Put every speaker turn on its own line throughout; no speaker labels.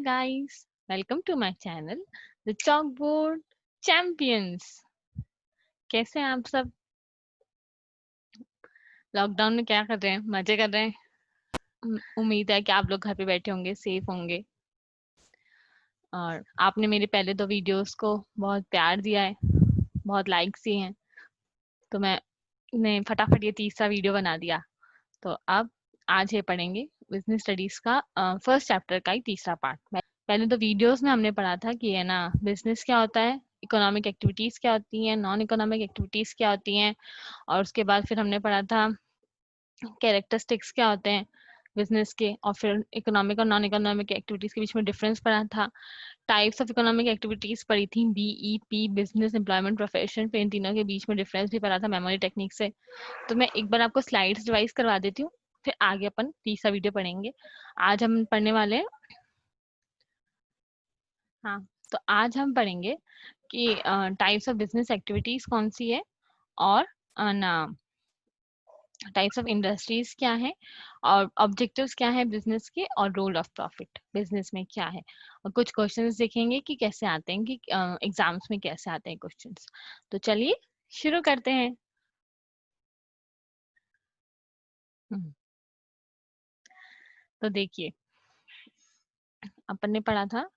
guys, welcome to my channel, The Chalkboard Champions. कैसे हैं आप सब? लॉकडाउन में क्या कर रहे हैं? मजे कर रहे हैं? उम्मीद है कि आप लोग घर पे बैठे होंगे, सेफ होंगे और आपने मेरे पहले 2 वीडियोस को बहुत प्यार दिया है, बहुत लाइक्स दिए हैं, तो मैंने फटाफट ये तीसरा वीडियो बना दिया। तो अब आज ये पढ़ेंगे बिजनेस स्टडीज का फर्स्ट चैप्टर का ही तीसरा पार्ट। पहले तो वीडियोस में हमने पढ़ा था कि है ना बिजनेस क्या होता है, इकोनॉमिक एक्टिविटीज क्या होती हैं, नॉन इकोनॉमिक एक्टिविटीज क्या होती हैं, और उसके बाद फिर हमने पढ़ा था कैरेक्टरिस्टिक्स क्या होते हैं बिजनेस के, और फिर इकोनॉमिक और नॉन इकोनॉमिक एक्टिविटीज के बीच में डिफरेंस पढ़ा था। टाइप्स ऑफ इकोनॉमिक एक्टिविटीज पढ़ी थी, बीईपी, बिजनेस, एम्प्लॉयमेंट, प्रोफेशन, फिर इन तीनों के बीच में डिफरेंस भी पढ़ा था मेमोरी टेक्निक से। तो मैं एक बार आपको स्लाइड्स रिवाइज करवा देती हूँ, फिर आगे अपन तीसरा वीडियो पढ़ेंगे। आज हम पढ़ने वाले हैं, हाँ, तो आज हम पढ़ेंगे कि टाइप्स ऑफ बिजनेस एक्टिविटीज कौन सी है, और ना टाइप्स ऑफ इंडस्ट्रीज क्या है, और ऑब्जेक्टिव्स क्या है बिजनेस के, और रोल ऑफ प्रॉफिट बिजनेस में क्या है, और कुछ क्वेश्चंस देखेंगे कि कैसे आते हैं, कि एग्जाम्स में कैसे आते हैं क्वेश्चंस। तो चलिए शुरू करते हैं। हम्म, तो देखिए, अपन ने पढ़ा था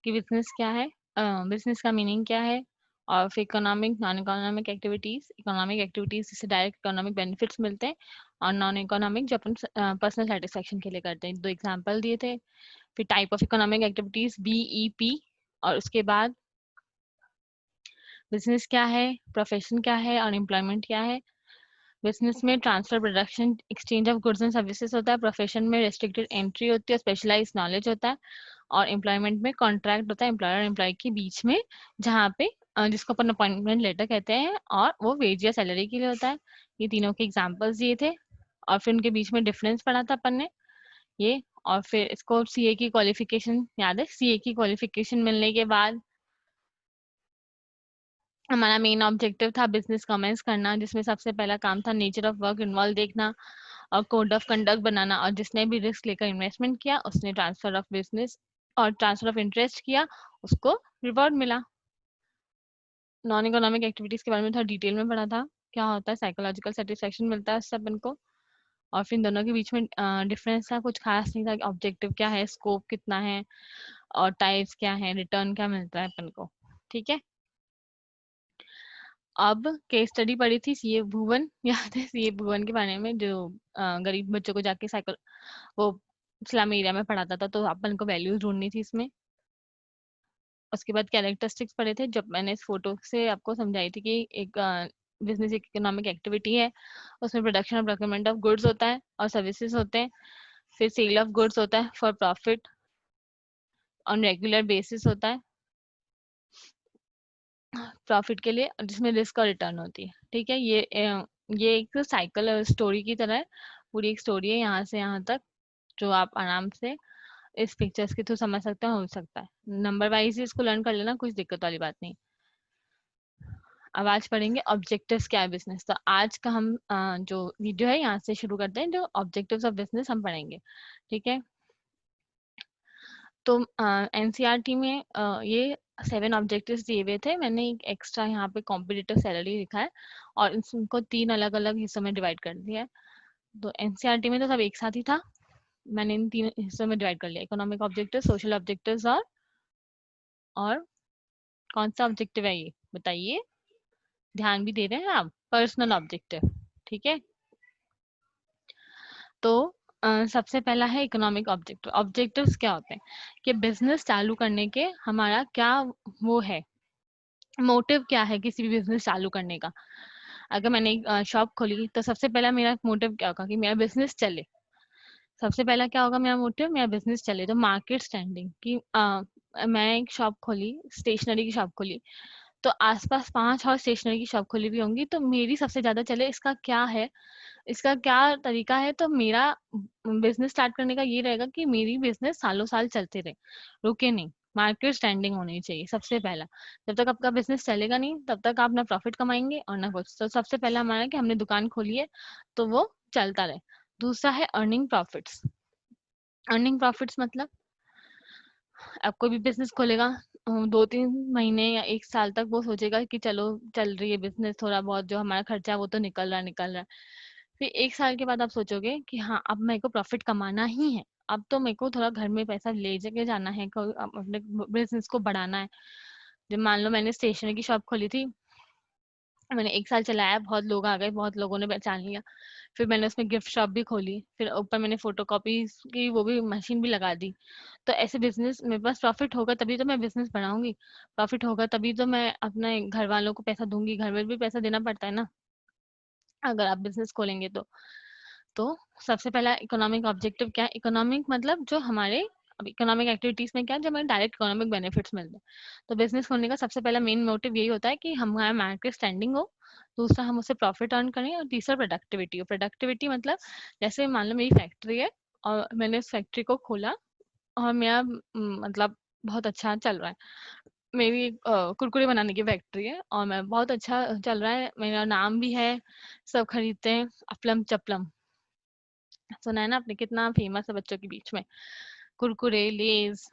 कि बिजनेस क्या है, बिजनेस का मीनिंग क्या है, और फिर economic, non economic activities. Economic activities जिससे डायरेक्ट इकोनॉमिक बेनिफिट्स मिलते हैं, और नॉन इकोनॉमिक जो अपन पर्सनल सेटिस्फेक्शन के लिए करते हैं। 2 एग्जांपल दिए थे। फिर type of economic activities BEP, और उसके बाद बिजनेस क्या है, प्रोफेशन क्या है, और एम्प्लॉयमेंट क्या है। बिजनेस में transfer, production, exchange of goods and services होता है। प्रोफेशन में रेस्ट्रिक्टेड एंट्री होती है, स्पेशलाइज्ड नॉलेज होता है। और एम्प्लॉयमेंट में कॉन्ट्रैक्ट होता है एम्प्लॉयर और एम्प्लॉय के बीच में, जहाँ पे जिसको अपन अपॉइंटमेंट लेटर कहते हैं, और वो वेज या सैलरी के लिए होता है। ये तीनों के एग्जाम्पल्स दिए थे, और फिर उनके बीच में डिफरेंस पढ़ा था अपन ने ये। और फिर इसको सीए की क्वालिफिकेशन याद है, सीए की क्वालिफिकेशन मिलने के बाद हमारा मेन ऑब्जेक्टिव था बिजनेस कमेंस करना, जिसमें सबसे पहला काम था नेचर ऑफ वर्क इन्वॉल्व देखना, और कोड ऑफ कंडक्ट बनाना, और जिसने भी रिस्क लेकर इन्वेस्टमेंट किया उसने ट्रांसफर ऑफ बिजनेस और ट्रांसफर ऑफ इंटरेस्ट किया, उसको रिवॉर्ड मिला। नॉन इकोनॉमिक एक्टिविटीज के बारे में थोड़ा डिटेल में पढ़ा था, क्या होता है, साइकोलॉजिकल सेटिस्फेक्शन मिलता है उससे अपन को। और फिर इन दोनों के बीच में डिफरेंस था, कुछ खास नहीं था, ऑब्जेक्टिव क्या है, स्कोप कितना है, और टाइप्स क्या है, रिटर्न क्या मिलता है अपन को। ठीक है, अब केस स्टडी पढ़ी थी सीए भुवन याद है, सीए भुवन के बारे में, जो गरीब बच्चों को जाके साइकिल वो स्लम एरिया में पढ़ाता था, तो अपन को वैल्यूज ढूंढनी थी इसमें। उसके बाद कैरेक्टरिस्टिक्स पढ़े थे, जब मैंने इस फोटो से आपको समझाई थी कि एक बिजनेस एक इकोनॉमिक एक्टिविटी है, उसमें प्रोडक्शन और प्रोक्योरमेंट ऑफ गुड्स होता है और सर्विसेज होते हैं। फिर सेल ऑफ गुड्स होता है for profit on regular basis होता है, प्रॉफिट के लिए, जिसमें रिस्क और रिटर्न होती है। ठीक है, ये एक साइकिल स्टोरी की तरह है, पूरी एक स्टोरी है यहाँ से यहाँ तक, जो आप आराम से इस पिक्चर्स के थ्रू समझ सकते हो सकता है। नंबर वाइज ही इसको लर्न कर लेना, कुछ दिक्कत वाली बात नहीं। अब आज पढ़ेंगे ऑब्जेक्टिव्स क्या है बिजनेस। तो आज का हम जो वीडियो है यहाँ से शुरू करते हैं, जो ऑब्जेक्टिव्स ऑफ बिजनेस हम पढ़ेंगे। ठीक है, तो एनसीईआरटी में ये 7 ऑब्जेक्टिव्स दिए हुए थे। मैंने एक एक्स्ट्रा यहाँ पे कॉम्पिटिटिव सैलरी लिखा है, और इनको 3 अलग अलग हिस्सों में डिवाइड कर दिया है। तो एनसीईआरटी में तो सब एक साथ ही था, मैंने इन 3 हिस्सों में डिवाइड कर लिया, इकोनॉमिक ऑब्जेक्टिव, सोशल ऑब्जेक्टिव्स, और कौन सा ऑब्जेक्टिव है ये बताइए, ध्यान भी दे रहे हैं आप, पर्सनल ऑब्जेक्टिव। ठीक है, तो सबसे पहला है इकोनॉमिक ऑब्जेक्टिव। ऑब्जेक्टिव्स क्या होते हैं, कि बिजनेस चालू करने के हमारा क्या वो है, मोटिव क्या है किसी भी बिजनेस चालू करने का। अगर मैंने एक शॉप खोली, तो सबसे पहला मेरा मोटिव क्या होगा, कि मेरा बिजनेस चले। सबसे पहला क्या होगा मेरा मोटिव, मेरा बिजनेस चले। तो मार्केट स्टैंडिंग, कि मैं एक शॉप खोली, स्टेशनरी की शॉप खोली, तो आसपास 5 और स्टेशनरी की शॉप खुली भी होंगी, तो मेरी सबसे ज्यादा चले, इसका क्या है, इसका क्या तरीका है। तो मेरा बिजनेस स्टार्ट करने का ये रहेगा कि मेरी बिजनेस सालों साल चलते रहे, रुके नहीं। मार्केट स्टैंडिंग होनी चाहिए सबसे पहला। जब तक आपका बिजनेस चलेगा नहीं, तब तक आप ना प्रॉफिट कमाएंगे और ना कुछ। तो सबसे पहला हमारा कि हमने दुकान खोली है, तो वो चलता रहे। दूसरा है अर्निंग प्रॉफिट्स, अर्निंग प्रॉफिट्स मतलब अब कोई भी बिजनेस खोलेगा 2-3 महीने या 1 साल तक वो सोचेगा कि चलो चल रही है बिजनेस, थोड़ा बहुत जो हमारा खर्चा है वो तो निकल रहा है। फिर 1 साल के बाद आप सोचोगे कि हाँ, अब मेरे को प्रॉफिट कमाना ही है। अब तो मेरे को थोड़ा घर में पैसा ले के जाना है, अपने बिजनेस को बढ़ाना है। जब मान लो मैंने स्टेशनरी की शॉप खोली थी, मैंने 1 साल चलाया, बहुत लोग आ गए, बहुत लोगों ने पहचान लिया। फिर मैंने उसमें गिफ्ट शॉप भी खोली, फिर ऊपर मैंने फोटोकॉपीज की वो भी मशीन भी लगा दी। तो ऐसे बिजनेस मेरे पास प्रॉफिट होगा तभी तो मैं बिजनेस बढ़ाऊंगी, प्रॉफिट होगा तभी तो मैं अपने घर वालों को पैसा दूंगी, घर में भी पैसा देना पड़ता है ना अगर आप बिजनेस खोलेंगे तो सबसे पहला इकोनॉमिक ऑब्जेक्टिव क्या है? इकोनॉमिक मतलब जो हमारे अब इकोनॉमिक एक्टिविटीज में क्या है, जो हमारे डायरेक्ट इकोनॉमिक बेनिफिट्स मिलते हैं। तो बिजनेस खोलने का सबसे पहला मेन मोटिव यही होता है कि हमारा मार्केट स्टैंडिंग हो, दूसरा हम उससे प्रॉफिट अर्न करें, और तीसरा प्रोडक्टिविटी हो। प्रोडक्टिविटी मतलब जैसे मान लो मेरी फैक्ट्री है और मैंने उस फैक्ट्री को खोला और मेरा मतलब बहुत अच्छा चल रहा है। मेरी कुरकुरे बनाने की फैक्ट्री है और मैं बहुत अच्छा चल रहा है, मेरा नाम भी है, सब खरीदते हैं। अफलम चपलम सुना है ना आपने, कितना फेमस है बच्चों के बीच में। कुरकुरे, लेज,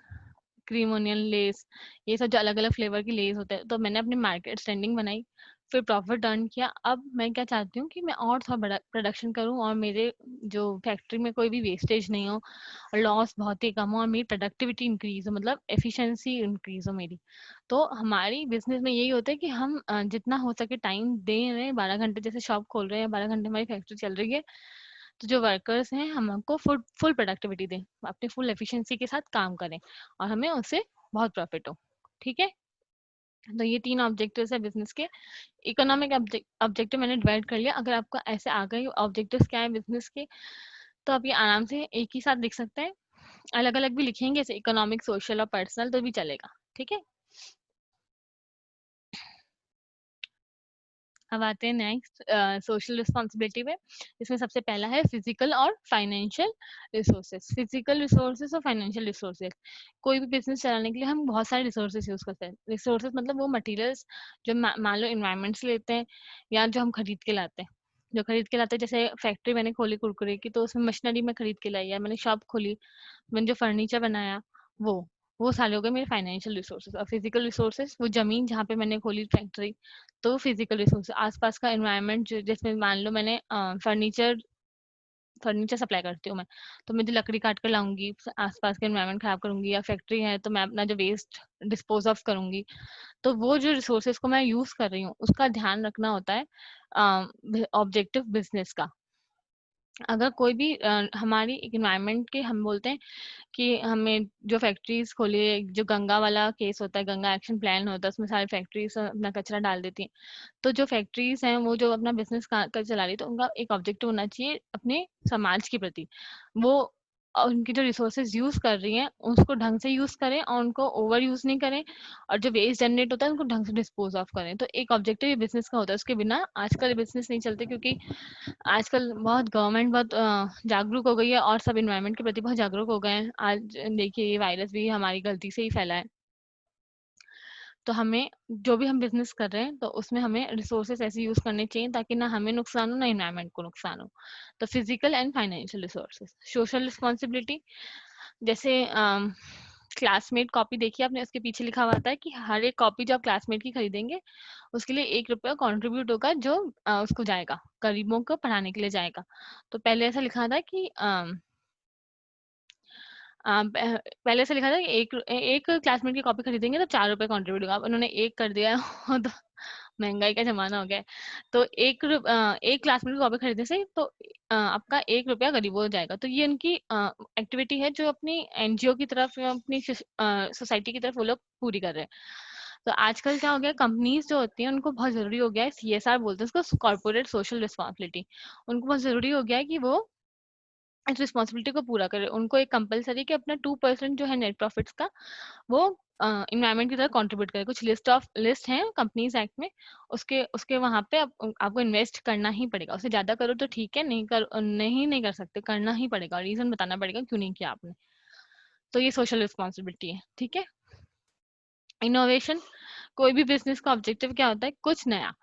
क्रीम ओनियन लेस, ये सब जो अलग अलग फ्लेवर की लेस होते हैं। तो मैंने अपनी मार्केट स्टैंडिंग बनाई, फिर प्रॉफिट अर्न किया। अब मैं क्या चाहती हूँ कि मैं और थोड़ा बड़ा प्रोडक्शन करूँ और मेरे जो फैक्ट्री में कोई भी वेस्टेज नहीं हो और लॉस बहुत ही कम हो और मेरी प्रोडक्टिविटी इंक्रीज हो, मतलब एफिशिएंसी इंक्रीज हो मेरी। तो हमारी बिजनेस में यही होता है कि हम जितना हो सके टाइम दे रहे हैं, 12 घंटे जैसे शॉप खोल रहे हैं, 12 घंटे हमारी फैक्ट्री चल रही है, तो जो वर्कर्स हैं हमको फुल फुल प्रोडक्टिविटी दें, अपनी फुल एफिशिएंसी के साथ काम करें और हमें उससे बहुत प्रॉफिट हो। ठीक है, तो ये 3 ऑब्जेक्टिव्स है बिजनेस के। इकोनॉमिक ऑब्जेक्टिव मैंने डिवाइड कर लिया। अगर आपको ऐसे आ गए ऑब्जेक्टिव्स क्या है बिजनेस के, तो आप ये आराम से एक ही साथ लिख सकते हैं। अलग अलग भी लिखेंगे, जैसे इकोनॉमिक, सोशल और पर्सनल, तो भी चलेगा। ठीक है, अब आते हैं नेक्स्ट सोशल रिस्पॉन्सिबिलिटी पे। इसमें सबसे पहला है फिजिकल और फाइनेंशियल रिसोर्सेज। फिजिकल रिसोर्सेज और फाइनेंशियल रिसोर्सेज, कोई भी बिजनेस चलाने के लिए हम बहुत सारे रिसोर्सेज यूज करते हैं। रिसोर्सेज मतलब वो मटेरियल्स जो मान लो इन्वायरमेंट से लेते हैं या जो हम खरीद के लाते हैं। जो खरीद के लाते हैं, जैसे फैक्ट्री मैंने खोली कुरकुरे की, तो उसमें मशीनरी में खरीद के लाई, या मैंने शॉप खोली, मैंने जो फर्नीचर बनाया, वो वो सारे हो गए मेरे फाइनेंशियल रिसोर्सेज। और फिजिकल रिसोर्सेज वो जमीन जहाँ पे मैंने खोली फैक्ट्री, तो फिजिकल रिसोर्स आसपास का एनवायरनमेंट, जिसमें मान लो मैंने फर्नीचर फर्नीचर सप्लाई करती हूँ मैं, तो मैं जो लकड़ी काट कर लाऊंगी, आसपास के एनवायरनमेंट खराब करूंगी, या फैक्ट्री है तो मैं अपना जो वेस्ट डिस्पोज ऑफ करूंगी। तो वो जो रिसोर्सेज को मैं यूज कर रही हूँ उसका ध्यान रखना होता है ऑब्जेक्टिव बिजनेस का। अगर कोई भी हमारी इन्वायरमेंट के, हम बोलते हैं कि हमें जो फैक्ट्रीज खोली है, जो गंगा वाला केस होता है, गंगा एक्शन प्लान होता है, उसमें सारी फैक्ट्रीज अपना कचरा डाल देती हैं। तो जो फैक्ट्रीज हैं वो जो अपना बिजनेस कर चला रही है, तो उनका एक ऑब्जेक्टिव होना चाहिए अपने समाज के प्रति। वो उनकी जो रिसोर्सेज यूज कर रही हैं उसको ढंग से यूज करें और उनको ओवर यूज नहीं करें, और जो वेस्ट जनरेट होता है उनको ढंग से डिस्पोज ऑफ करें। तो एक ऑब्जेक्टिव ये बिजनेस का होता है, उसके बिना आजकल बिजनेस नहीं चलते, क्योंकि आजकल बहुत गवर्नमेंट बहुत जागरूक हो गई है और सब इन्वायरमेंट के प्रति बहुत जागरूक हो गए हैं। आज देखिए ये वायरस भी हमारी गलती से ही फैला है। तो हमें जो भी हम बिजनेस कर रहे हैं तो उसमें हमें रिसोर्सेज ऐसे यूज करने चाहिए ताकि ना हमें नुकसान हो ना इन्वायरमेंट को नुकसान हो। तो physical and financial resources. Social responsibility, जैसे क्लासमेट कॉपी देखिए आपने, उसके पीछे लिखा हुआ था कि हर एक कॉपी जो आप क्लासमेट की खरीदेंगे उसके लिए 1 रुपया कॉन्ट्रीब्यूट होगा, जो उसको जाएगा, गरीबों को पढ़ाने के लिए जाएगा। तो पहले ऐसा लिखा था कि पहले से लिखा था कि एक क्लासमेट की कॉपी खरीदेंगे तो 4 रुपए कॉन्ट्रीब्यूट होगा। अब उन्होंने एक कर दिया है तो महंगाई का जमाना हो गया है। तो एक क्लासमेट की कॉपी खरीदने से तो आपका 1 रुपया गरीबों को जाएगा। तो ये उनकी एक्टिविटी है जो अपनी एनजीओ की तरफ या अपनी सोसाइटी की तरफ वो लोग पूरी कर रहे हैं। तो आजकल क्या हो गया, कंपनीज जो होती हैं उनको बहुत जरूरी हो गया है, सीएसआर बोलते हैं उसको, कॉर्पोरेट सोशल रिस्पॉन्सिबिलिटी। उनको बहुत जरूरी हो गया है कि वो इस रिस्पॉन्सिबिलिटी को पूरा करे। उनको एक कंपलसरी कि अपना 2% जो है नेट प्रॉफिट्स का वो इन्वायरमेंट की तरफ कंट्रीब्यूट करे। कुछ लिस्ट है कंपनीज एक्ट में, उसके उसके वहां पे आपको इन्वेस्ट करना ही पड़ेगा। उससे ज्यादा करो तो ठीक है, नहीं कर सकते, करना ही पड़ेगा, रीजन बताना पड़ेगा क्यों नहीं किया आपने। तो ये सोशल रिस्पॉन्सिबिलिटी है। ठीक है, इनोवेशन, कोई भी बिजनेस का ऑब्जेक्टिव क्या होता है, कुछ नया।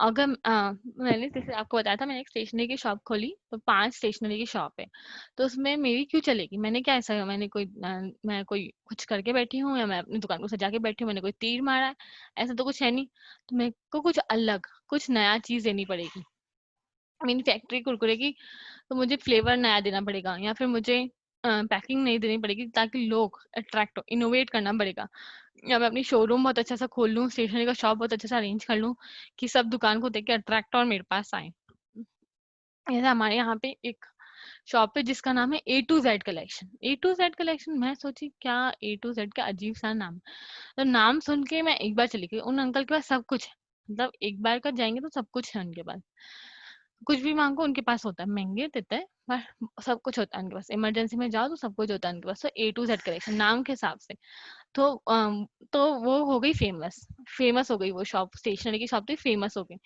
अगर मैंने जैसे आपको बताया था, मैंने एक स्टेशनरी की शॉप खोली, तो 5 स्टेशनरी की शॉप है, तो उसमें मेरी क्यों चलेगी? मैंने क्या ऐसा, मैं कोई कुछ करके बैठी हूँ, या मैं अपनी दुकान को सजा के बैठी हूँ, मैंने कोई तीर मारा है? ऐसा तो कुछ है नहीं। तो मेरे को कुछ अलग, कुछ नया चीज़ देनी पड़ेगी। मेरी फैक्ट्री कुरकुरे की, तो मुझे फ्लेवर नया देना पड़ेगा, या फिर मुझे पैकिंग नहीं देनी पड़ेगी, ताकि लोग अट्रैक्ट हो, इनोवेट करना पड़ेगा। या मैं अपनी शोरूम बहुत अच्छा सा खोल लूँ, स्टेशनरी का शॉप बहुत अच्छा सा अरेंज कर लूँ, कि सब दुकान को देख के अट्रैक्ट और मेरे पास आए। जैसे हमारे यहाँ पे एक शॉप है जिसका नाम है A to Z collection. A to Z collection, मैं सोची क्या A to Z का अजीब सा नाम। तो नाम सुन के मैं एक बार चली गई, उन अंकल के पास सब कुछ है, मतलब एक बार का जाएंगे तो सब कुछ है उनके पास। कुछ भी मांगो उनके पास होता है, महंगे देते हैं पर सब कुछ होता है उनके पास, इमरजेंसी में जाओ तो सब कुछ होता है उनके पास। तो A to Z कलेक्शन नाम के हिसाब से, तो तो वो हो गई फेमस। फेमस हो गई वो शॉप, स्टेशनरी की शॉप थी, फेमस हो गई।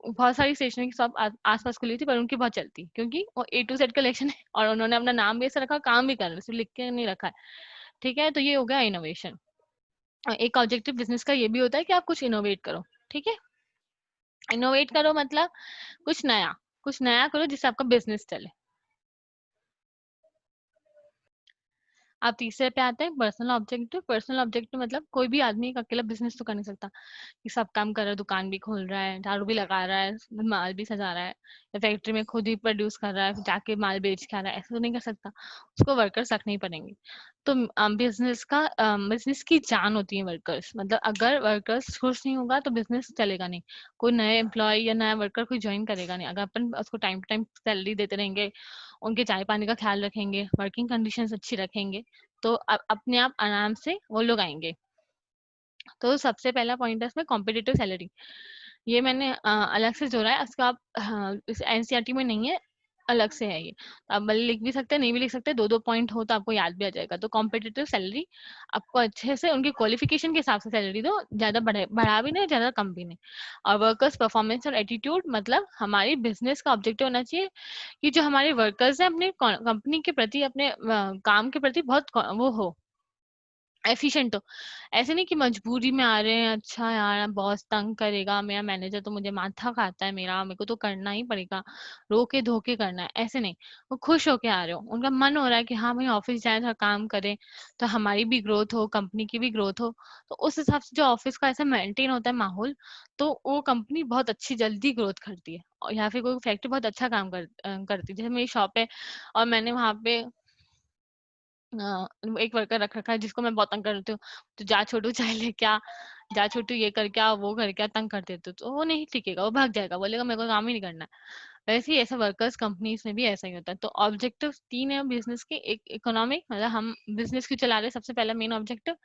बहुत सारी स्टेशनरी की शॉप आस-पास खुली थी, पर उनकी बहुत चलती, क्योंकि वो A to Z कलेक्शन है, और उन्होंने अपना नाम भी ऐसा रखा, काम भी कर रहे हैं, सिर्फ लिख के नहीं रखा है। ठीक है? तो ये हो गया इनोवेशन। एक ऑब्जेक्टिव बिज़नेस का ये भी होता है कि आप कुछ इनोवेट करो, ठीक है? इनोवेट करो मतलब कुछ नया करो जिससे आपका बिज़नेस चले। अब तीसरे पे आते हैं पर्सनल ऑब्जेक्टिव। पर्सनल ऑब्जेक्टिव मतलब कोई भी आदमी एक अकेला बिज़नेस तो कर नहीं सकता, कि सब काम कर रहा है, दुकान भी खोल रहा है, झाड़ू भी लगा रहा है, माल भी सजा रहा है, या फैक्ट्री में खुद ही प्रोड्यूस कर रहा है, फिर जाके माल बेच के आ रहा है, ऐसा तो नहीं कर सकता। उसको वर्कर्स रखने ही पड़ेंगे। तो बिज़नेस की जान होती है वर्कर्स, मतलब अगर वर्कर्स खुश नहीं होगा तो बिज़नेस चलेगा नहीं। कोई नए एम्प्लॉयी या नया वर्कर कोई जॉइन करेगा नहीं। अगर अपन उसको टाइम टू टाइम सैलरी देते रहेंगे, उनके चाय पानी का ख्याल रखेंगे, वर्किंग कंडीशंस अच्छी रखेंगे, तो अपने आप आराम से वो लोग आएँगे। तो सबसे पहला पॉइंट है इसमें कॉम्पिटिटिव सैलरी। ये मैंने अलग से जोड़ा है, इसका आप इस एनसीईआरटी में नहीं है, अलग से है ये। तो आप भले लिख भी सकते हैं, नहीं भी लिख सकते, 2-2 पॉइंट हो तो आपको याद भी आ जाएगा। तो कॉम्पिटिटिव सैलरी, आपको अच्छे से उनके क्वालिफिकेशन के हिसाब से सैलरी दो, ज़्यादा बढ़ा भी नहीं, ज़्यादा कम भी नहीं। और वर्कर्स परफॉर्मेंस और एटीट्यूड, मतलब हमारी बिज़नेस का ऑब्जेक्टिव होना चाहिए कि जो हमारे वर्कर्स हैं अपने कंपनी के प्रति, अपने काम के प्रति बहुत वो हो, एफिशिएंट हो। ऐसे नहीं कि मजबूरी में आ रहे हैं, अच्छा यार बॉस तंग करेगा, मेरा मैनेजर तो मुझे माथा खाता है मेरा, मेरे को तो करना ही पड़ेगा, रोके धोके करना है, ऐसे नहीं। वो खुश होके आ रहे हो, उनका मन हो रहा है कि हाँ भाई ऑफिस जाए, थोड़ा काम करें, तो हमारी भी ग्रोथ हो, कंपनी की भी ग्रोथ हो। तो उस हिसाब से जो ऑफिस का ऐसा मेंटेन होता है माहौल, तो वो कंपनी बहुत अच्छी जल्दी ग्रोथ करती है। और या फिर कोई फैक्ट्री बहुत अच्छा काम करती है, जैसे मेरी शॉप है और मैंने वहां पे एक वर्कर रख रखा है जिसको मैं बहुत तंग करती हूँ, तो जा छोटू चाय लेके आ, जा छोटू ये करके आ, वो करके आ, तंग कर देते हो, तो वो नहीं टिकेगा, वो भाग जाएगा, बोलेगा मेरे को काम ही नहीं करना है। वैसे ही ऐसा वर्कर्स कंपनीज में भी ऐसा ही होता है। तो ऑब्जेक्टिव 3 है बिजनेस के। एक इकोनॉमिक, मतलब हम बिजनेस क्यों चला रहे हैं, सबसे पहला मेन ऑब्जेक्टिव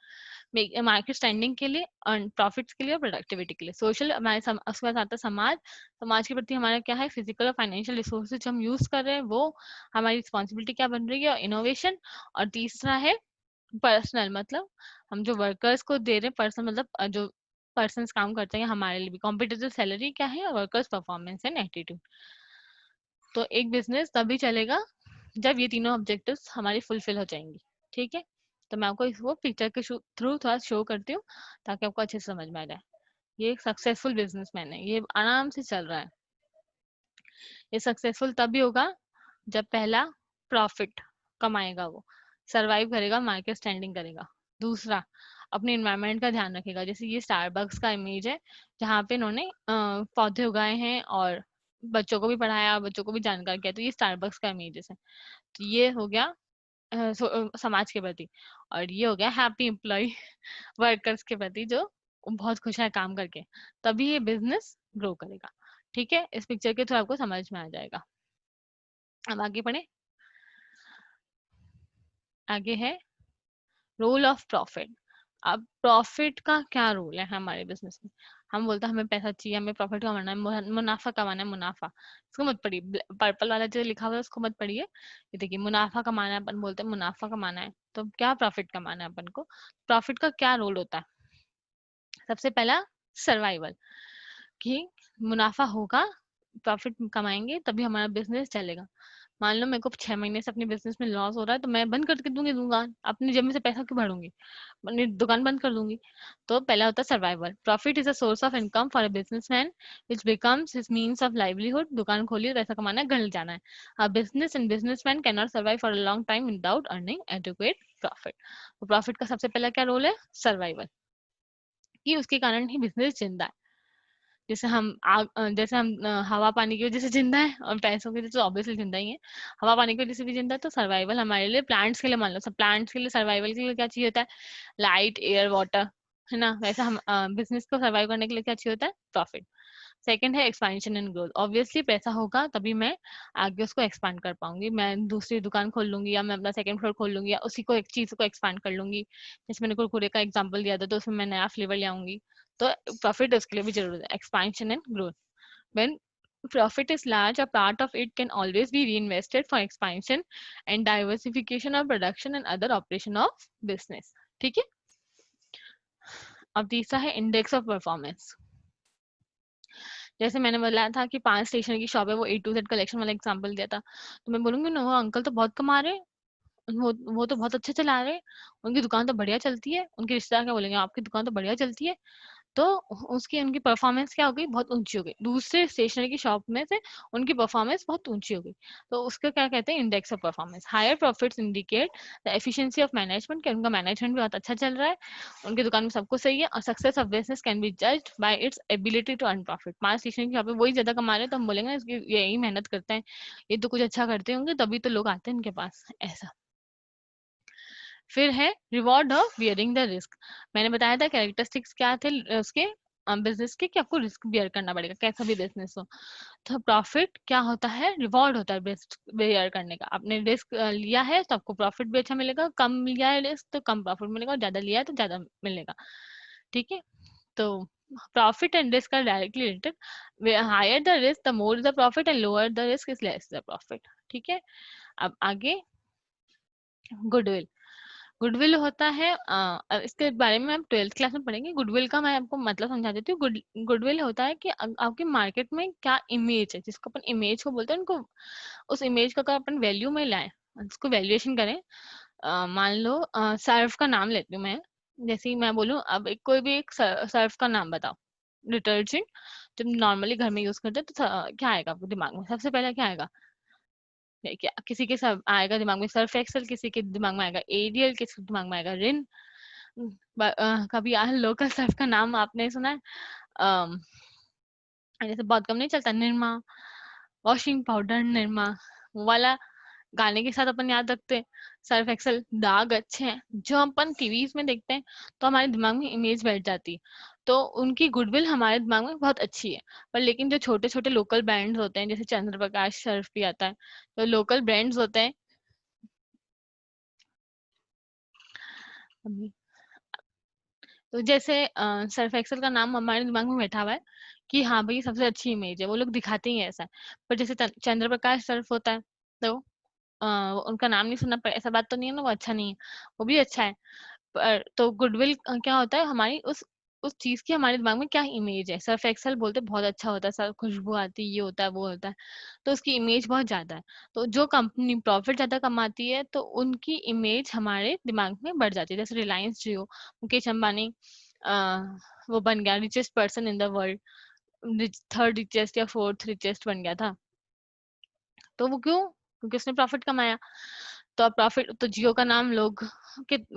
मार्केट स्टैंडिंग के लिए, अर्न प्रॉफिट्स के लिए और प्रोडक्टिविटी के लिए। सोशल, हमारे उसके बाद आता है समाज। समाज के प्रति हमारा क्या है, फिजिकल और फाइनेंशियल रिसोर्सेज जो हम यूज कर रहे हैं वो हमारी रिस्पॉन्सिबिलिटी क्या बन रही है, और इनोवेशन। और तीसरा है पर्सनल, मतलब हम जो वर्कर्स को दे रहे हैं, पर्सनल मतलब जो पर्सन्स काम करते हैं हमारे लिए भी। कॉम्पिटिटिव सैलरी क्या है, वर्कर्स परफॉर्मेंस एंड एटीट्यूड। तो एक बिजनेस तभी चलेगा जब ये तीनों ऑब्जेक्टिव्स हमारी फुलफिल हो जाएंगी। ठीक है? तो मैं आपको इसको पिक्चर के थ्रू थोड़ा शो करती हूँ, ताकि आपको अच्छे से समझ में आ जाए। ये एक सक्सेसफुल बिजनेसमैन है, ये आराम से चल रहा है। ये सक्सेसफुल तभी होगा जब पहला प्रॉफिट कमाएगा, वो सरवाइव करेगा, मार्केट स्टैंडिंग करेगा। दूसरा, अपने एनवायरनमेंट का ध्यान रखेगा। जैसे ये स्टारबक्स का इमेज है, जहाँ पे इन्होंने पौधे उगाए हैं और बच्चों को भी पढ़ाया, बच्चों को भी जानकार किया। तो ये स्टारबक्स का इमेज है। तो ये हो गया समाज के प्रति। और ये हो गया हैप्पी एम्प्लॉय वर्कर्स के प्रति, जो बहुत खुश है काम करके। तभी ये बिजनेस ग्रो करेगा। ठीक है? इस पिक्चर के थ्रू आपको समझ में आ जाएगा। अब आगे बढ़े। आगे है रोल ऑफ प्रॉफिट। अब प्रॉफिट का क्या रोल है हमारे बिजनेस में? हम बोलते हैं हमें पैसा चाहिए, हमें प्रॉफिट कमाना है, मुनाफा कमाना है, मुनाफा। इसको मत पढ़िए, पर्पल वाला जो लिखा हुआ है उसको मत पढ़िए। ये देखिए, मुनाफा कमाना है, अपन बोलते हैं मुनाफा कमाना है, तो क्या प्रॉफिट कमाना है अपन को? प्रॉफिट का क्या रोल होता है? सबसे पहला, सर्वाइवल, कि मुनाफा होगा, प्रॉफिट कमाएंगे तभी हमारा बिजनेस चलेगा। मान लो मेरे को 6 महीने से अपने बिजनेस में लॉस हो रहा है, तो मैं बंद करके दूंगी दुकान, अपनी जेब में से पैसा क्यों भरूंगी, अपनी दुकान बंद कर दूंगी। तो पहला होता है survival. Profit is a source of income for a businessman which becomes his means of livelihood. दुकान खोली, पैसा कमाना है, घर जाना है। A business and businessman can not survive for a long time without earning adequate profit. तो profit का सबसे पहला क्या रोल है, सर्वाइवल, कि उसके कारण ही बिजनेस जिंदा है। जैसे हम जैसे हम हवा पानी की वजह से जिंदा है, और पैसों की वजह से ऑब्वियसली जिंदा ही है। हवा पानी की वजह से भी जिंदा है, तो सर्वाइवल हमारे लिए, प्लांट्स के लिए मान लो, सब प्लांट्स के लिए सर्वाइवल के लिए क्या चाहिए होता है, लाइट, एयर, वाटर, है ना। वैसे हम बिजनेस को सर्वाइव करने के लिए क्या चाहिए होता है, प्रॉफिट। सेकंड है एक्सपेंशन एंड ग्रोथ। ऑब्वियसली पैसा होगा तभी मैं आगे उसको एक्सपांड कर पाऊंगी, मैं दूसरी दुकान खोल लूंगी, या मैं अपना सेकंड फ्लोर खोल लूंगी, या उसी को एक चीज को एक्सपांड कर लूंगी। जैसे मैंने कुरकुरे का एग्जांपल दिया था, तो उसमें मैं नया फ्लेवर ले आऊंगी। तो प्रॉफिट उसके लिए भी जरूरत है, expansion and growth. When profit is large, a part of it can always be reinvested for expansion and diversification of production and other operation of business. ठीक है। अब तीसरा है इंडेक्स ऑफ परफॉर्मेंस। जैसे मैंने बताया था कि 5 स्टेशनरी की शॉप है, वो A to Z कलेक्शन वाला एग्जांपल दिया था, तो मैं बोलूंगी ना, वो अंकल तो बहुत कमा रहे हैं, वो तो बहुत अच्छे चला रहे हैं, उनकी दुकान तो बढ़िया चलती है। उनके रिश्तेदार क्या बोलेंगे, आपकी दुकान तो बढ़िया चलती है। तो उसकी उनकी परफॉर्मेंस क्या हो गई, बहुत ऊंची हो गई, दूसरे स्टेशनरी की शॉप में से उनकी परफॉर्मेंस बहुत ऊंची हो गई। तो उसका क्या कहते हैं, index of performance. Higher profits indicate the efficiency of management, कि उनका मैनेजमेंट भी बहुत अच्छा चल रहा है, उनकी दुकान में सब कुछ सही है। और success of business can be judged by its ability to earn profit. 5 stationery की शॉप पे वही ज्यादा कमा रहे हैं, तो हम बोलेंगे इसकी यही मेहनत करते हैं, ये तो कुछ अच्छा करते होंगे तभी तो लोग आते हैं इनके पास, ऐसा। फिर है reward of bearing the risk. मैंने बताया था कैरेक्टरिस्टिक्स क्या थे उसके, बिजनेस के, कि आपको रिस्क बियर करना पड़ेगा, कैसा भी बिजनेस हो। तो प्रॉफिट क्या होता है, रिवॉर्ड होता है रिस्क बियर करने का। आपने रिस्क लिया है तो आपको प्रॉफिट भी अच्छा मिलेगा, कम लिया है रिस्क तो कम प्रॉफिट मिलेगा, और ज्यादा लिया है तो ज्यादा मिलेगा। ठीक है। तो profit and risk are directly related. Higher the risk the more the profit, and lower the risk is less the profit. ठीक है। अब आगे गुडविल। गुडविल होता है इसके बारे में हम 12th क्लास में पढ़ेंगे। गुडविल का मैं आपको मतलब समझा देती हूँ। गुडविल होता है कि आपके मार्केट में क्या इमेज है, जिसको अपन इमेज को बोलते हैं, उनको उस इमेज को अगर अपन वैल्यू में लाएं, उसको वैल्यूएशन करें। मान लो सर्फ का नाम लेती हूँ मैं। जैसे ही मैं बोलूँ, अब कोई भी एक सर्फ का नाम बताओ, डिटर्जेंट, जब नॉर्मली घर में यूज करते हैं तो क्या आएगा आपके दिमाग में, सबसे पहले क्या आएगा, क्या किसी के सब आएगा दिमाग में, सर्फ एक्सेल, किसी के दिमाग में आएगा एरियल, किसी के दिमाग में आएगा रिन। कभी लोकल सर्फ का नाम आपने सुना है, अम, जैसे बहुत कम नहीं चलता, निरमा, वॉशिंग पाउडर निरमा, वो वाला गाने के साथ अपन याद रखते हैं। सर्फ एक्सेल, दाग अच्छे हैं, जो अपन टीवीज में देखते हैं तो हमारे दिमाग में इमेज बैठ जाती है, तो उनकी गुडविल हमारे दिमाग में बहुत अच्छी है। पर लेकिन जो छोटे छोटे लोकल ब्रांड्स होते हैं, जैसे चंद्र प्रकाश सर्फ भी आता है, तो लोकल ब्रांड्स होते हैं। तो जैसे सर्फ एक्सेल का नाम हमारे दिमाग में बैठा हुआ है कि हाँ भाई सबसे अच्छी इमेज है, वो लोग दिखाते ही हैं ऐसा। पर जैसे चंद्र प्रकाश सर्फ होता है, तो अ, उनका नाम नहीं सुनना, पर ऐसा बात तो नहीं है ना वो अच्छा नहीं है, वो भी अच्छा है। पर तो गुडविल क्या होता है, हमारी उस चीज की हमारे दिमाग में क्या इमेज है। सर्फ एक्सेल बोलते बहुत अच्छा होता है, सब खुशबू आती है, ये होता है वो होता है, तो उसकी इमेज बहुत ज्यादा है। तो जो कंपनी प्रॉफिट ज्यादा कमाती है तो उनकी इमेज हमारे दिमाग में बढ़ जाती है। जैसे रिलायंस जियो, मुकेश अंबानी, आ, वो बन गया richest person in the world, third richest या फोर्थ रिचेस्ट बन गया था। तो वो क्यों, क्योंकि उसने प्रॉफिट कमाया। तो अब प्रॉफिट, तो जियो का नाम लोग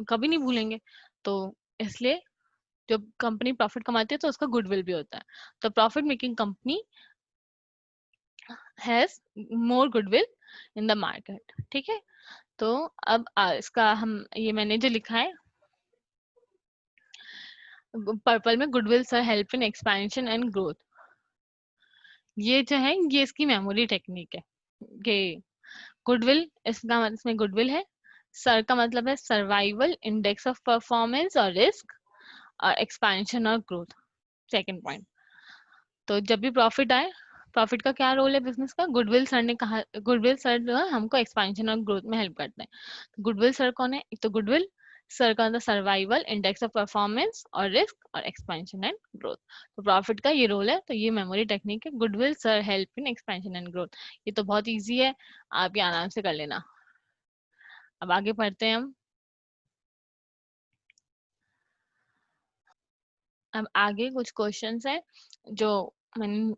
कभी नहीं भूलेंगे। तो इसलिए जब कंपनी प्रॉफिट कमाती है तो उसका गुडविल भी होता है। तो profit making company has more goodwill in the market. ठीक है। तो अब इसका हम, ये मैंने जो लिखा है पर्पल में, goodwill sir help in expansion and growth, ये जो है ये इसकी मेमोरी टेक्निक है कि गुडविल, इसका मतलब इसमें गुडविल है, सर का मतलब है सर्वाइवल, इंडेक्स ऑफ परफॉर्मेंस और रिस्क, और एक्सपेंशन और ग्रोथ, सेकंड पॉइंट। तो जब भी प्रॉफिट आए, प्रॉफिट का क्या रोल है बिजनेस का, गुडविल सर ने कहा, गुडविल सर जो है हमको एक्सपेंशन और ग्रोथ में हेल्प करते हैं। गुडविल सर कौन है, एक तो गुडविल, सर का मतलब सर्वाइवल, इंडेक्स ऑफ परफॉर्मेंस और रिस्क और एक्सपेंशन एंड ग्रोथ। तो प्रॉफिट का ये रोल है, तो ये मेमोरी टेक्निक है। Goodwill sir help in expansion and growth. ये तो बहुत इजी है, आप ये आराम से कर लेना। अब आगे पढ़ते हैं हम। अब आगे कुछ क्वेश्चंस है जो मैंने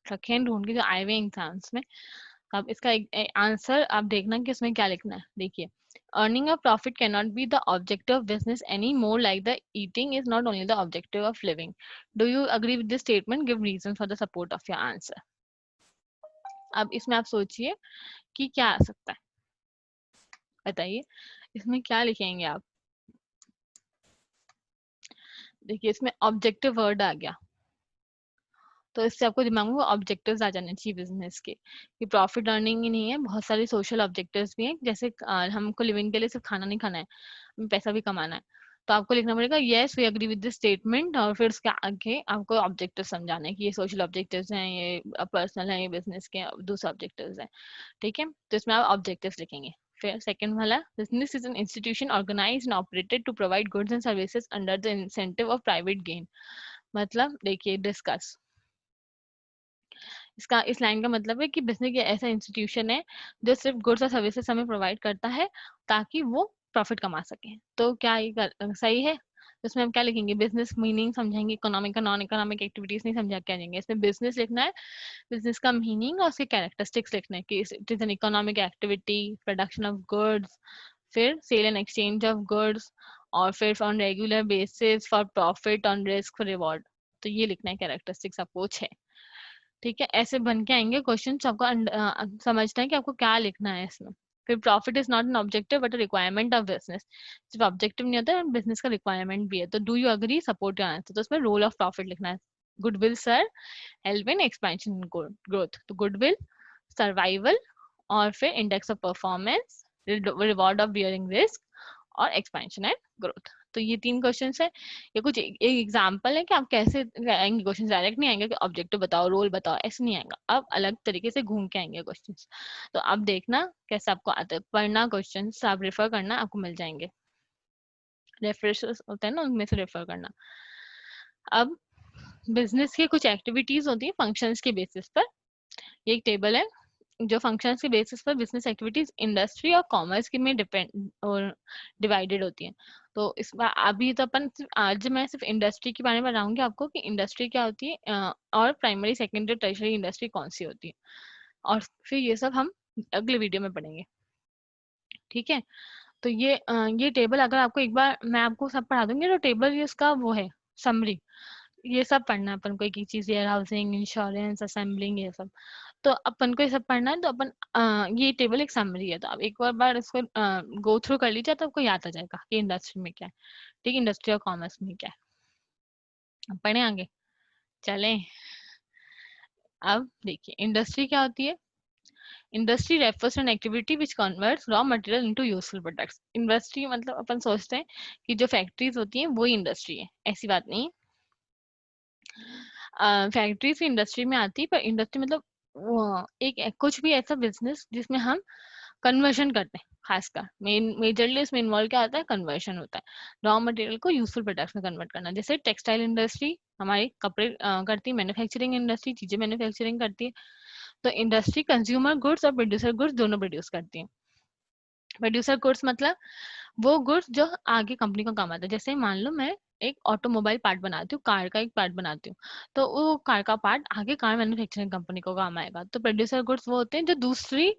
रखे हैं ढूंढ के, जो आए हुए एग्जाम्स में। तो अब इसका आंसर आप देखना कि उसमें क्या लिखना है। देखिए, earning a profit cannot be the objective of business any more, like the eating is not only the objective of living. Do you agree with this statement? Give reasons for the support of your answer. अब इसमें आप सोचिए कि क्या आ सकता है, बताइए इसमें क्या लिखेंगे आप। देखिए, इसमें ऑब्जेक्टिव वर्ड आ गया, तो इससे आपको दिमाग में ऑब्जेक्टिव्स आ जाने चाहिए बिजनेस के, कि प्रॉफिट अर्निंग ही नहीं है, बहुत सारे सोशल ऑब्जेक्टिव्स भी हैं। जैसे हमको लिविंग के लिए सिर्फ खाना नहीं खाना है, हमें पैसा भी कमाना है। तो आपको लिखना पड़ेगा yes we agree with this statement, और फिर उसके आगे आपको ऑब्जेक्टिव समझाना है कि ये सोशल ऑब्जेक्टिव्स हैं, ये पर्सनल है, ये बिजनेस के दूसरे ऑब्जेक्टिव्स हैं। ठीक है, तो इसमें आप ऑब्जेक्टिव्स लिखेंगे। फिर सेकंड वाला, business is an institution organised and operated to provide goods and services under the incentive of private gain. मतलब देखिए, डिस्कस, इसका इस लाइन का मतलब है कि बिजनेस एक ऐसा इंस्टीट्यूशन है जो सिर्फ गुड्स और सर्विसेज हमें प्रोवाइड करता है ताकि वो प्रॉफिट कमा सके। तो क्या ये सही है? तो इसमें हम क्या लिखेंगे, बिजनेस मीनिंग समझेंगे, इकोनॉमिक का नॉन इकोनॉमिक एक्टिविटीज नहीं समझा के आ जाएंगे। इसमें बिजनेस लिखना है, बिजनेस का मीनिंग और उसके कैरेक्टरिस्टिक्स लिखना है कि it is an economic activity, production of goods, फिर sale and exchange of goods, और फिर on regular basis for profit, on risk, for reward. तो ये लिखना है कैरेक्टरिस्टिक्स अप्रोच है। ठीक है, ऐसे बन के आएंगे क्वेश्चन। आपको समझना है कि आपको क्या लिखना है इसमें। फिर profit is not an objective but a requirement of business. सिर्फ ऑब्जेक्टिव नहीं होता, बिजनेस का रिक्वायरमेंट भी है। तो do you agree, support your answer. तो उसमें रोल ऑफ प्रॉफिट लिखना है। Goodwill sir help in expansion growth. तो गुडविल, सर्वाइवल, और फिर index of performance, reward of bearing risk, और एक्सपेंशन एंड ग्रोथ। तो ये 3 क्वेश्चन है। ये कुछ एक एग्जाम्पल है कि आप कैसे आएंगे क्वेश्चन। डायरेक्ट नहीं आएंगे कि ऑब्जेक्टिव बताओ, रोल बताओ, ऐसे नहीं आएगा। अब अलग तरीके से घूम के आएंगे क्वेश्चन। तो आप देखना कैसे आपको आता है पढ़ना। क्वेश्चन आप रेफर करना, आपको मिल जाएंगे। रेफरेंसेस होते हैं ना, उनमें से रेफर करना। अब बिजनेस की कुछ एक्टिविटीज होती है फंक्शंस के बेसिस पर। ये एक टेबल है जो फंक्शंस के बेसिस पर बिजनेस एक्टिविटीज इंडस्ट्री और कॉमर्स के में डिपेंड और डिवाइडेड होती हैं। तो इस बार अभी तो अपन आज मैं सिर्फ इंडस्ट्री के बारे में बताऊंगी आपको कि इंडस्ट्री क्या होती है, और प्राइमरी सेकेंडरी टर्शरी इंडस्ट्री कौन सी होती है, और फिर ये सब हम अगले वीडियो में पढ़ेंगे। ठीक है, तो ये टेबल अगर आपको एक बार मैं आपको सब पढ़ा दूंगी, तो टेबल ये इसका वो है समरी। ये सब पढ़ना है अपन को, एक एक चीज, वेयर हाउसिंग, इंश्योरेंस, असेंबलिंग, ये सब। तो अपन को ये सब पढ़ना है। तो अपन ये टेबल एक समरी है, तो आप एक बार इसको गो थ्रू कर लीजिए तो आपको याद आ जाएगा कि इंडस्ट्री में क्या है। ठीक है, इंडस्ट्री और कॉमर्स में क्या है। अब पढ़े आगे, चलें। अब देखिए, इंडस्ट्री क्या होती है। Industry refers to an activity which converts raw material into useful products. Industry मतलब अपन सोचते हैं कि जो फैक्ट्रीज होती हैं वही इंडस्ट्री है, ऐसी बात नहीं है। फैक्ट्रीज इंडस्ट्री में आती है, पर इंडस्ट्री मतलब एक कुछ भी ऐसा बिजनेस जिसमें हम कन्वर्शन करते हैं। खासकर मेजरली इसमें इन्वॉल्व क्या होता है, कन्वर्शन होता है। रॉ मटेरियल को यूजफुल प्रोडक्ट्स में कन्वर्ट करना। जैसे टेक्सटाइल इंडस्ट्री हमारी कपड़े करती है, मैन्युफैक्चरिंग इंडस्ट्री चीजें मैन्युफैक्चरिंग करती है। तो इंडस्ट्री कंज्यूमर गुड्स और प्रोड्यूसर गुड्स दोनों प्रोड्यूस करती है। प्रोड्यूसर गुड्स मतलब वो गुड्स जो आगे कंपनी को काम आता है। जैसे मान लो मैं एक ऑटोमोबाइल पार्ट बनाती हूँ, कार का एक पार्ट बनाती हूँ, तो वो कार का पार्ट आगे कार मैन्युफैक्चरिंग कंपनी को काम आएगा। तो प्रोड्यूसर गुड्स वो होते हैं जो दूसरी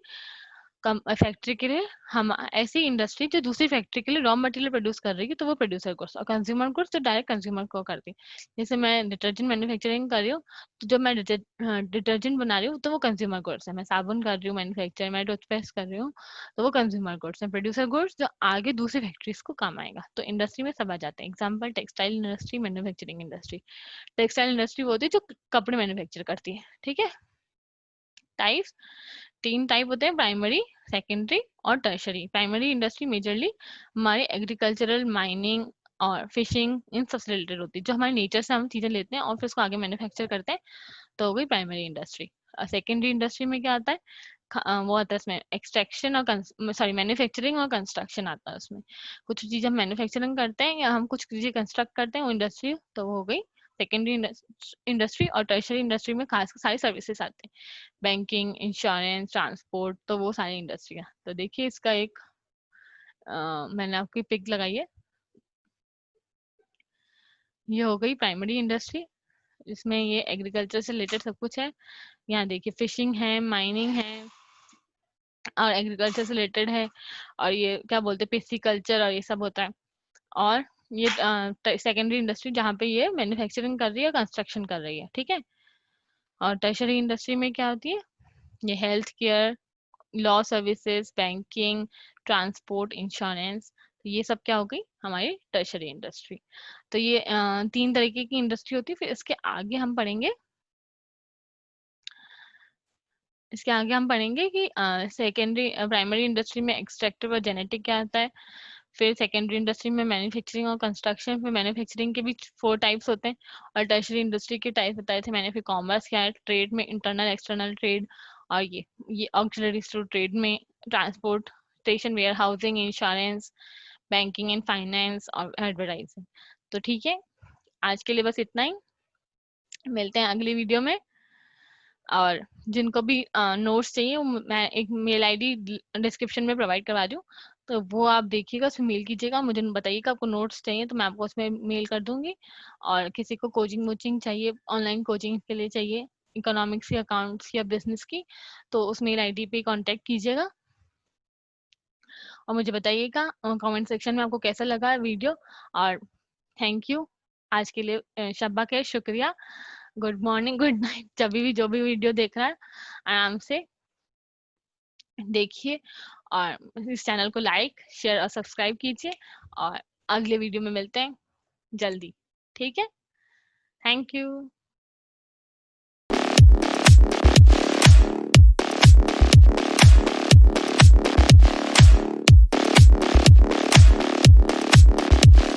फैक्ट्री के लिए, हम ऐसी इंडस्ट्री जो दूसरी फैक्ट्री के लिए रॉ मटेरियल प्रोड्यूस कर रही है, तो वो प्रोड्यूसर गुड्स। और कंज्यूमर गुड्स तो डायरेक्ट कंज्यूमर को करती है। जैसे मैं डिटर्जेंट मैन्युफैक्चरिंग कर रही हूँ, तो जब मैं डिटर्जेंट बना रही हूँ तो वो कंज्यूमर गुड्स है। मैं साबुन कर रही हूँ मैन्युफैक्चर, मैं टूथपेस्ट कर रही हूँ, तो वो कंज्यूमर गुड्स है। प्रोड्यूसर गुड्स जो आगे दूसरी फैक्ट्रीज को काम आएगा। तो इंडस्ट्री में सब आ जाते हैं। Example, textile industry, manufacturing industry. Textile industry वो होती है जो कपड़े मैन्युफैक्चर करती है। ठीक है, टाइप्स 3 टाइप होते हैं, प्राइमरी, सेकेंडरी और टर्शरी। प्राइमरी इंडस्ट्री मेजरली हमारे एग्रीकल्चरल, माइनिंग और फिशिंग, इन सबसे रिलेटेड होती है, जो हमारे नेचर से हम चीजें लेते हैं और फिर उसको आगे मैन्युफैक्चर करते हैं, तो हो गई प्राइमरी इंडस्ट्री। सेकेंडरी इंडस्ट्री में क्या आता है, वो आता है उसमें एक्सट्रैक्शन और सॉरी मैन्युफैक्चरिंग और कंस्ट्रक्शन आता है उसमें। कुछ चीज़ हम मैन्युफैक्चरिंग करते हैं या हम कुछ चीज़ें कंस्ट्रक्ट करते हैं, वो इंडस्ट्री तो वो हो गई सेकेंडरी इंडस्ट्री। और टर्शरी इंडस्ट्री में खास सारी सर्विसेज आते हैं, बैंकिंग, इंश्योरेंस, ट्रांसपोर्ट, तो वो सारी इंडस्ट्री है। तो देखिए इसका एक मैंने आपकी पिक लगाई है, ये हो गई प्राइमरी इंडस्ट्री। इसमें ये एग्रीकल्चर से रिलेटेड सब कुछ है। यहाँ देखिए फिशिंग है, माइनिंग है और एग्रीकल्चर से रिलेटेड है, और ये क्या बोलते हैं पिस्सिकल्चर और ये सब होता है। और ये सेकेंडरी इंडस्ट्री जहाँ पे ये मैन्युफैक्चरिंग कर रही है, कंस्ट्रक्शन कर रही है, ठीक है। और टर्शरी इंडस्ट्री में क्या होती है, ये health care, law services, banking, transport, insurance, तो ये सब क्या हो गई हमारी टर्शरी इंडस्ट्री। तो ये 3 तरीके की इंडस्ट्री होती है। फिर इसके आगे हम पढ़ेंगे, कि सेकेंडरी प्राइमरी इंडस्ट्री में एक्सट्रैक्टिव और जेनेटिक क्या आता है, फिर सेकेंडरी इंडस्ट्री में मैन्युफैक्चरिंग और कंस्ट्रक्शन, फिर मैन्युफैक्चरिंग के भी 4 टाइप्स होते हैं, और टर्शरी इंडस्ट्री के टाइप बताए थे मैंने, फिर कॉमर्स क्या है, ट्रेड में इंटरनल एक्सटर्नल ट्रेड, और ये ऑक्सिलरीज टू ट्रेड में transportation, warehousing, insurance, banking and finance और एडवर्टाइजिंग। तो ठीक है, आज के लिए बस इतना ही, मिलते हैं अगली वीडियो में। और जिनको भी नोट्स चाहिए वो मैं एक मेल आईडी डिस्क्रिप्शन में प्रोवाइड करवा दूँ, तो वो आप देखिएगा, उसमें मेल कीजिएगा, मुझे बताइएगा आपको नोट्स चाहिए तो मैं आपको उसमें मेल कर दूंगी। और किसी को कोचिंग वोचिंग चाहिए, ऑनलाइन कोचिंग के लिए चाहिए, इकोनॉमिक्स या अकाउंट्स या बिजनेस की, तो उस मेल आईडी पे कांटेक्ट कीजिएगा और मुझे बताइएगा कमेंट सेक्शन में आपको कैसा लगा वीडियो। और थैंक यू आज के लिए, शब्बा के शुक्रिया। गुड मॉर्निंग, गुड नाइट, जब भी जो भी वीडियो देख रहा है आराम से देखिए, और इस चैनल को लाइक, शेयर और सब्सक्राइब कीजिए, और अगले वीडियो में मिलते हैं जल्दी, ठीक है। Thank you.